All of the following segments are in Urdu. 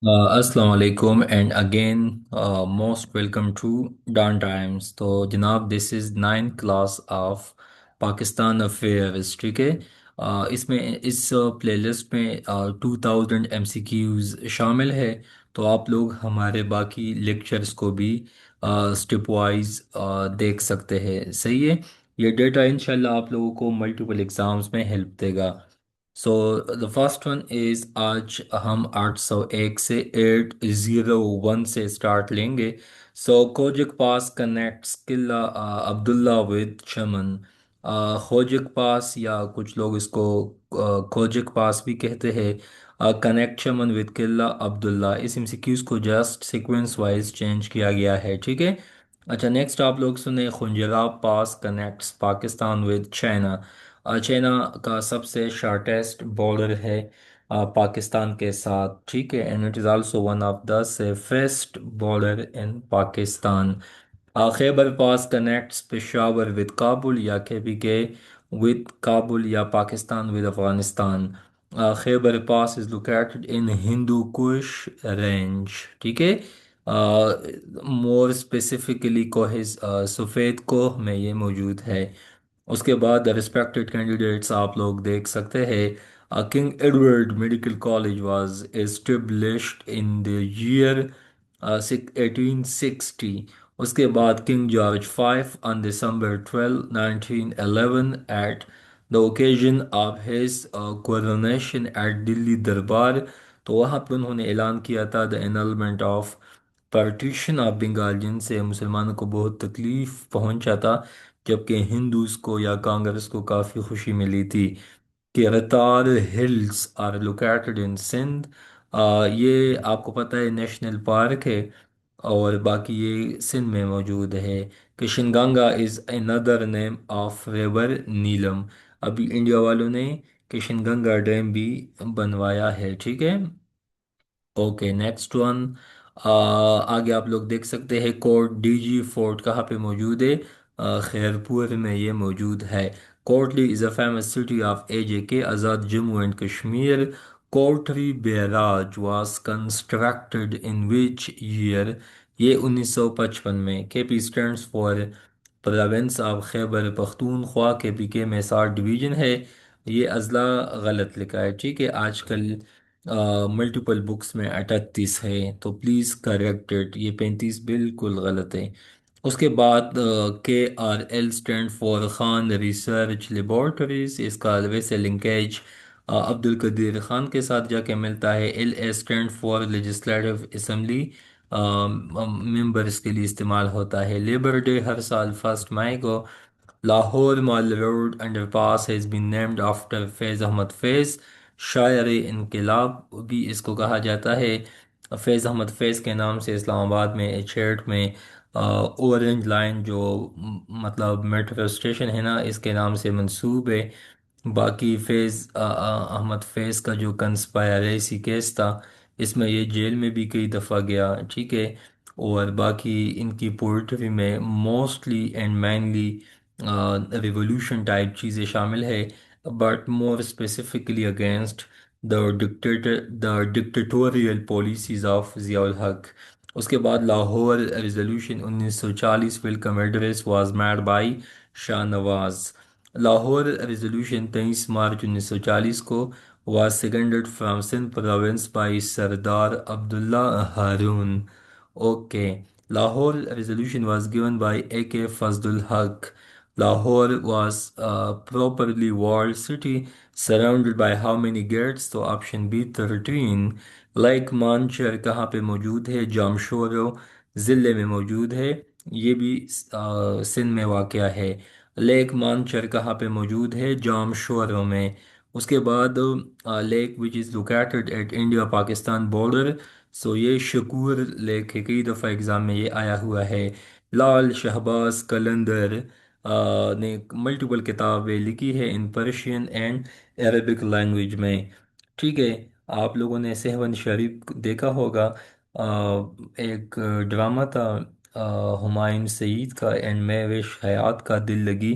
السلام علیکم and again most welcome to Dawn Times. تو جناب this is 9th class of Pakistan affairs. ٹھیک ہے. اس میں اس پلے لسٹ میں 2000 MCQs شامل ہے. تو آپ لوگ ہمارے باقی لیکچرز کو بھی اسٹیپ وائز دیکھ سکتے ہیں. صحیح ہے. یہ ڈیٹا انشاءاللہ آپ لوگوں کو ملٹیپل ایگزامز میں ہیلپ دے گا. So the first one is آج ہم 801 سے 801 سے اسٹارٹ لیں گے. سو کوجک پاس کنیکٹس قلعہ عبداللہ ود چمن. خوجک پاس یا کچھ لوگ اس کو کوجک پاس بھی کہتے ہیں. Connect Chaman with Qila Abdullah. اس ایم سی کیوز کو جسٹ سیکوینس وائز چینج کیا گیا ہے. ٹھیک ہے. اچھا نیکسٹ آپ لوگ سنیں Khunjerab pass connects Pakistan with China. China کا سب سے شارٹیسٹ بارڈر ہے پاکستان کے ساتھ. ٹھیک ہے. And it is also one of the safest border in Pakistan. Khyber pass connects Peshawar with Kabul یا K P K with Kabul یا Pakistan with Afghanistan. Khyber pass is located in Hindu Kush range. ٹھیک ہے. مور اسپیسیفکلی کوہز سفید کوہ میں یہ موجود ہے. اس کے بعد ریسپیکٹڈ کینڈیڈیٹس آپ لوگ دیکھ سکتے ہیں. King Edward medical college was established in the year 1860. اس کے بعد king George five on December 12 1911 at the occasion of his coronation at دلی دربار. تو وہاں پہ انہوں نے اعلان کیا تھا the annulment of partition of Bengal, جن سے مسلمانوں کو بہت تکلیف پہنچا تھا، جبکہ ہندوز کو یا کانگریس کو کافی خوشی ملی تھی. کہ رتار hills are located in Sindh. یہ آپ کو پتہ ہے نیشنل پارک ہے اور باقی یہ سندھ میں موجود ہے. کشن گنگا از اندر نیم آف ریور نیلم. ابھی انڈیا والوں نے کشن گنگا ڈیم بھی بنوایا ہے. ٹھیک ہے. Okay next one. آگے آپ لوگ دیکھ سکتے ہیں کوٹ ڈی جی فورٹ کہاں پہ موجود ہے. خیرپور میں یہ موجود ہے. Kotli is a famous city of A J K Azad Jammu and Kashmir. Kotri barrage was constructed in which year. یہ 1955 میں. K P stands for province of Khyber Pakhtunkhwa. K P کے میں 60 ڈویژن ہے. یہ اضلاع غلط لکھا ہے. ٹھیک ہے. آج کل ملٹیپل بکس میں 38 ہے تو پلیز کریکٹ. یہ 35 بالکل غلط ہے. اس کے بعد K R L stand for Khan research laboratories. اس کا ویسے لنکیج عبد القدیر خان کے ساتھ جا کے ملتا ہے. L A stand for legislative assembly. Members کے لیے استعمال ہوتا ہے. لیبر ڈے ہر سال 1 مئی کو. Lahore mall road underpass has been named after Faiz Ahmed Faiz. شاعر انقلاب بھی اس کو کہا جاتا ہے. فیض احمد فیض کے نام سے اسلام آباد میں چھیڑ میں اورنج لائن جو مطلب میٹرو اسٹیشن ہے نا، اس کے نام سے منسوب ہے. باقی فیض احمد فیض کا جو کنسپائریسی کیس تھا، اس میں یہ جیل میں بھی کئی دفعہ گیا. ٹھیک ہے. اور باقی ان کی پوئٹری میں mostly and mainly revolution type چیزیں شامل ہے. But more specifically against dictatorial policies of Zia ul-Haq. اس کے بعد Lahore resolution 1940 welcome address was made by Shah Nawaz. Lahore resolution 23 March 1940 کو was seconded from Sindh province by Sardar Abdullah Haroon. Okay. Lahore resolution was given by A.K. Fazlul Haq. Lahore was a properly walled city surrounded by how many gates؟ تو آپشن بی 13. لیک مانچر کہاں پہ موجود ہے؟ جامشورو ضلع میں موجود ہے. یہ بھی سندھ میں واقع ہے. لیک مانچر کہاں پہ موجود ہے؟ جامشورو میں. اس کے بعد lake which is located at India Pakistan border. So یہ شکور لیک ہے. کئی دفعہ ایگزام میں یہ آیا ہوا ہے. لال شہباز قلندر نے ملٹیپل کتابیں لکھی ہے ان پرشین اینڈ عربک لینگویج میں. ٹھیک ہے. آپ لوگوں نے سہون شریف دیکھا ہوگا. ایک ڈرامہ تھا ہمایوں سعید کا اینڈ میں وش حیات کا دل لگی.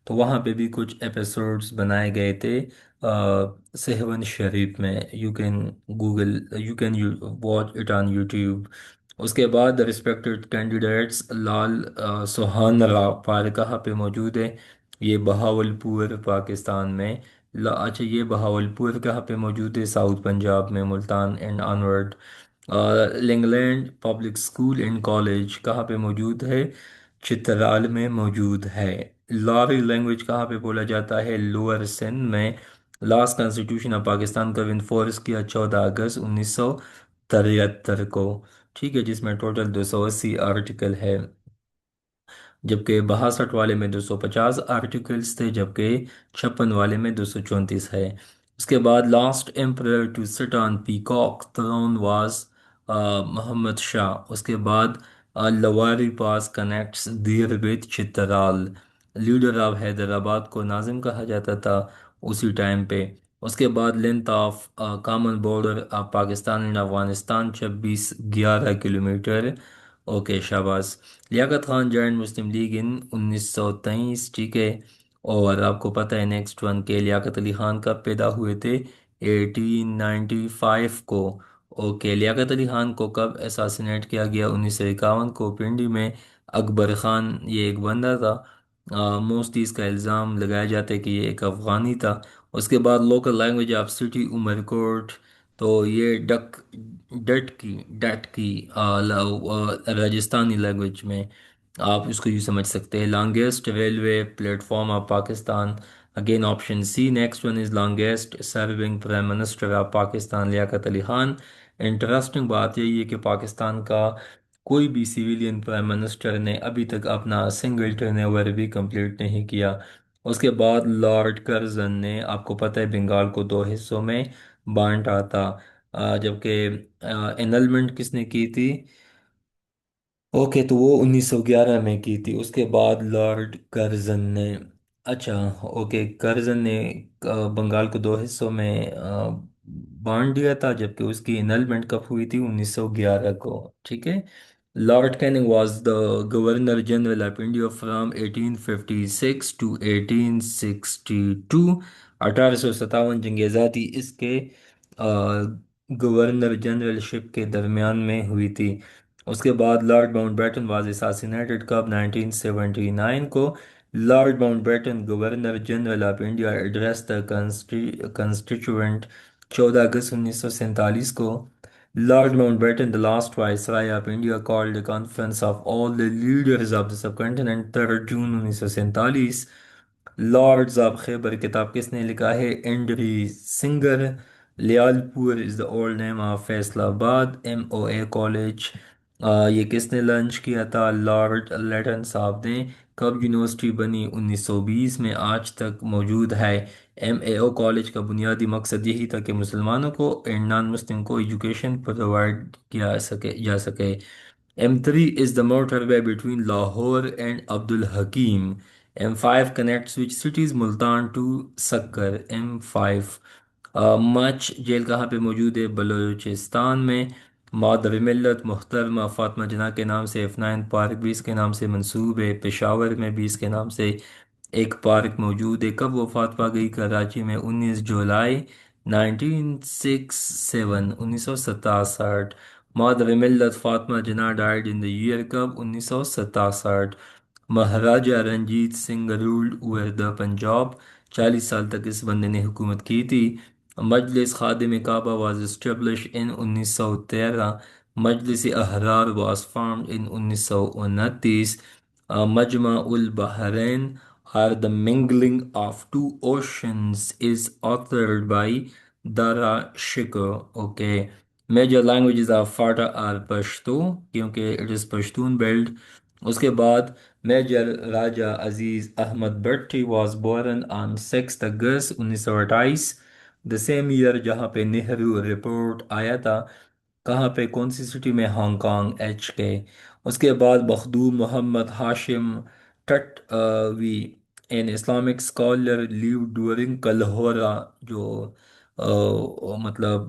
تو وہاں پہ بھی کچھ ایپیسوڈز بنائے گئے تھے سہون شریف میں. You can Google, you can watch it on YouTube. اس کے بعد ریسپیکٹڈ کینڈیڈیٹس لال سوہان راؤ پارک کہاں پہ موجود ہے؟ یہ بہاول پور پاکستان میں. اچھا، یہ بہاول پور کہاں پہ موجود ہے؟ ساؤتھ پنجاب میں، ملتان اینڈ آنورڈ. Langlands public school and college کہاں پہ موجود ہے؟ چترال میں موجود ہے. لاری لینگویج کہاں پہ بولا جاتا ہے؟ لوور سندھ میں. لاسٹ کانسٹیٹیوشن آف پاکستان کا انفورس کیا 14 اگست 1973 کو. ٹھیک ہے، جس میں ٹوٹل 280 آرٹیکل ہے، جبکہ 62 والے میں 250 آرٹیکلس تھے، جبکہ 56 والے میں 234 ہے. اس کے بعد last emperor to sit on peacock throne was Muhammad Shah. اس کے بعد Lowari pass connects Dir with Chitral. Leader of Hyderabad کو ناظم کہا جاتا تھا اسی ٹائم پہ. اس کے بعد length of common border of Pakistan and Afghanistan 2611 kilometre. Okay, شاباش. لیاقت خان جوائنڈ مسلم لیگ ان 1923. ٹھیک ہے. اور آپ کو پتہ ہے نیکسٹ ون کہ لیاقت علی خان کب پیدا ہوئے تھے؟ 1895 کو. اوکے، لیاقت علی خان کو کب اساسینیٹ کیا گیا؟ 1951 کو پنڈی میں. اکبر خان یہ ایک بندہ تھا، موسٹلی اس کا الزام لگایا جاتا ہے کہ یہ ایک افغانی تھا. اس کے بعد لوکل لینگویج آف سٹی عمر کوٹ. تو یہ ڈٹ کی راجستھانی لینگویج میں آپ اس کو یوں سمجھ سکتے ہیں. Longest railway plate form of Pakistan. Again option C next one is longest serving prime minister of Pakistan Liaquat Ali Khan. Interesting بات یہی ہے کہ پاکستان کا کوئی بھی سویلین پرائم منسٹر نے ابھی تک اپنا سنگل ٹرن اوور بھی کمپلیٹ نہیں کیا. اس کے بعد لارڈ کرزن نے، آپ کو پتہ ہے، بنگال کو دو حصوں میں بانٹا تھا. جبکہ انلمنٹ کس نے کی تھی؟ اوکے، تو وہ 1911 میں کی تھی. اس کے بعد لارڈ کرزن نے، اچھا اوکے، کرزن نے بنگال کو دو حصوں میں بانٹ دیا تھا، جبکہ اس کی انلمنٹ کب ہوئی تھی؟ 1911 کو. ٹھیک ہے. Lord Canning was the governor general of India from 1856 to 1862. 1857 جنگ آزادی اس کے گورنر جنرل شپ کے درمیان میں ہوئی تھی. اس کے بعد Lord Mountbatten was assassinated کب؟ 1979 کو. Lord Mountbatten governor general of India address the constituent 14 August 1947 کو. Lord Mountbatten the last viceroy of India called a conference of all the leaders of the subcontinent 3 June 1947. Lords of Khyber کتاب کس نے لکھا ہے؟ Andre Singer. Lyallpur is the old name of Faisalabad. M O a college یہ کس نے لانچ کیا تھا؟ لارڈ لیٹن صاحب نے. کب یونیورسٹی بنی؟ 1920 میں، آج تک موجود ہے. ایم اے او کالج کا بنیادی مقصد یہی تھا کہ مسلمانوں کو اینڈ نان مسلم کو ایجوکیشن پرووائڈ کیا جا سکے. M3 is the motorway between Lahore and Abdul Hakim. M5 connects which cities? Multan to Sakkar. M5 Mach jail کہاں پہ موجود ہے؟ بلوچستان میں. مادر ملت محترمہ فاطمہ جناح کے نام سے F9 پارک بھی اس کے نام سے منسوب ہے. پشاور میں بھی اس کے نام سے ایک پارک موجود ہے. کب وفات پا گئی؟ کراچی میں 19 جولائی 1967. 1967. مادر ملت Fatima Jinnah died in the year کب؟ 1967. Maharaja Ranjit Singh ruled over the Punjab. 40 سال تک اس بندے نے حکومت کی تھی. مجلس خادم کعبہ واز اسٹیبلش ان 1913. مجلس احرار واز فارمڈ ان 1929. مجمع البحرین are the mingling of two oceans is authored by Dara Shikoh. Okay. Major languages of FATA are Pashto کیونکہ it is Pashtun belt. اس کے بعد major Raja Aziz Ahmed Bhatti was born on 6 August 1928. the same year جہاں پہ نہرو رپورٹ آیا تھا. کہاں پہ؟ کون سی سٹی میں؟ Hong Kong H K. اس کے بعد Makhdoom Muhammad Hashim Thattvi an Islamic scholar lived during Kalhora, جو مطلب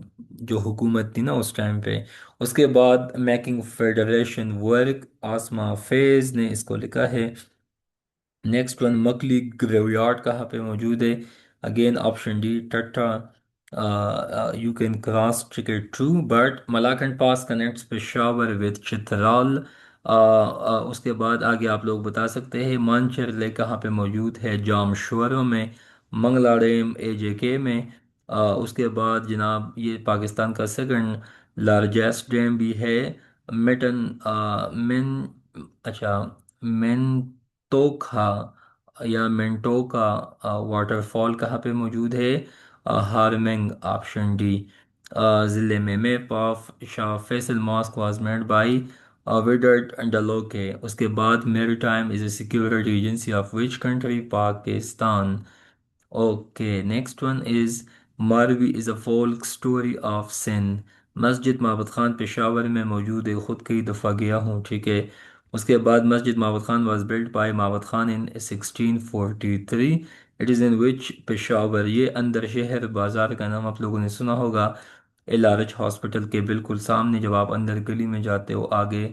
جو حکومت تھی نا اس ٹائم پہ. اس کے بعد making federation work Asma Faiz نے اس کو لکھا ہے. Next one, Makli graveyard کہاں پہ موجود ہے؟ Again option D Thatta, you can cross ticket true but Malakand pass connects Peshawar with Chitral. اس کے بعد آگے آپ لوگ بتا سکتے ہیں مانچر لیک کہاں پہ موجود ہے؟ جام شوروں میں. منگلا ڈیم AJK میں. اس کے بعد جناب یہ پاکستان کا سیکنڈ لارجسٹ ڈیم بھی ہے. میٹن مین اچھا مین توکھا یا مینٹوکا واٹر فال کہاں پہ موجود ہے؟ ہارمنگ، آپشن ڈی. ضلع میں map of Shah Faisal mosque was made by وڈرڈ ڈلوکے. اس کے بعد maritime is a security agency of which country? Pakistan. Okay next one is Marvi is a folk story of Sindh. Masjid Mahabat Khan Peshawar میں موجود ہے، خود کئی دفعہ گیا ہوں، ٹھیک ہے. اس کے بعد Masjid Mahabat Khan was built by Mahabat Khan in 1643. It is in which Peshawar. یہ اندر شہر بازار کا نام آپ لوگوں نے سنا ہوگا. LRH ہاسپٹل کے بالکل سامنے جب آپ اندر گلی میں جاتے ہو آگے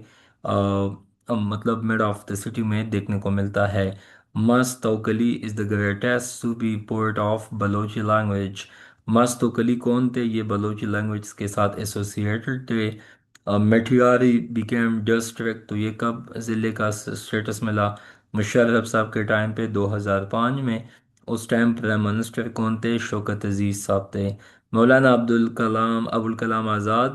مطلب مڈ آف دا سٹی میں دیکھنے کو ملتا ہے. Mast Tawakli is the greatest Sufi poet of Balochi language. Mast Tawakli کون تھے؟ یہ بلوچی لینگویج کے ساتھ ایسوسیٹڈ تھے. میٹھیاری بیکیم ڈسٹرکٹ، تو یہ کب ضلع کا اسٹیٹس ملا؟ مشرف صاحب کے ٹائم پہ 2005 میں. اس ٹائم پرائم منسٹر کون تھے؟ شوکت عزیز صاحب تھے. مولانا ابوالکلام آزاد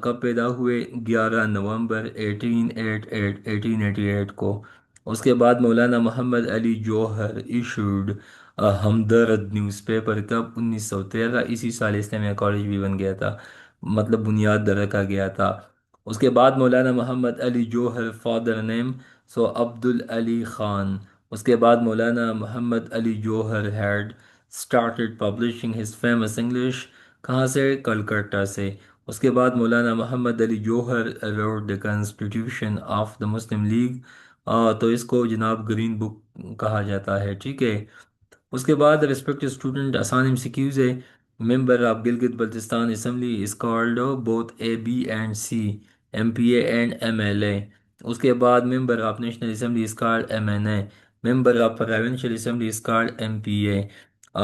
کب پیدا ہوئے؟ 11 نومبر 1888 کو. اس کے بعد مولانا محمد علی جوہر ایشوڈ ہمدرد نیوز پیپر کب؟ 1913. اسی سال اسلامیہ کالج بھی بن گیا تھا، مطلب بنیاد رکھا گیا تھا. اس کے بعد مولانا محمد علی جوہر فادر نیم، سو عبد العلی خان. اس کے بعد مولانا محمد Ali Jauhar head started publishing his famous English کہاں سے؟ کلکتہ سے. اس کے بعد مولانا محمد Ali Jauhar wrote the Constitution of the Muslim League. تو اس کو جناب گرین بک کہا جاتا ہے، ٹھیک ہے. اس کے بعد ریسپیکٹ اسٹوڈنٹ آسان MCQs ہے. Member of Gilgit Baltistan assembly is called both AB and C، MPA and MLA. اس کے بعد member of national assembly is called MNA. Member of provincial assembly is called MPA.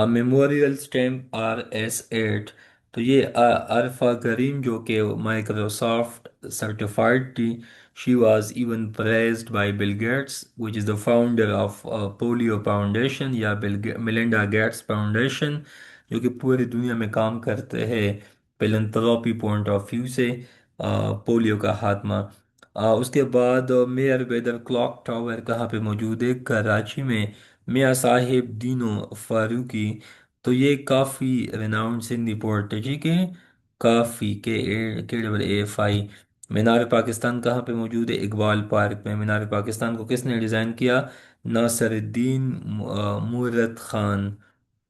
Memorial stamp RS8. تو یہ عرفہ کریم جو کہ مائکروسافٹ سرٹیفائڈ تھی. She was even praised by Bill Gates, which is the founder of Polio Foundation یا Melinda Gates Foundation، جو کہ پوری دنیا میں کام کرتے ہیں پیلنتھروپی پوائنٹ آف ویو سے پولیو کا خاتمہ. اس کے بعد میئر ویدر کلاک ٹاور کہاں پہ موجود ہے؟ کراچی میں. میاں صاحب دینو فاروقی، تو یہ کافی ریناؤنڈ سندھی پورٹ ہے، ٹھیک ہے. کافی KAFI. مینار پاکستان کہاں پہ موجود ہے؟ اقبال پارک میں. مینار پاکستان کو کس نے ڈیزائن کیا؟ ناصر الدین مورت Khan.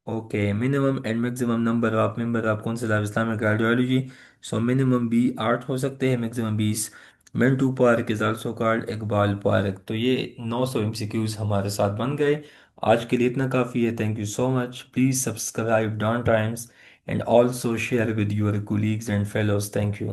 Okay minimum and maximum number of member of council of Islamic ideology. So minimum بھی 8 ہو سکتے ہیں، maximum 20. Manto park is also called Iqbal park. تو یہ 900 MCQs ہمارے ساتھ بن گئے. آج کے لیے اتنا کافی ہے. Thank you so much. Please subscribe Dawn Times and also share with your colleagues and fellows. Thank you.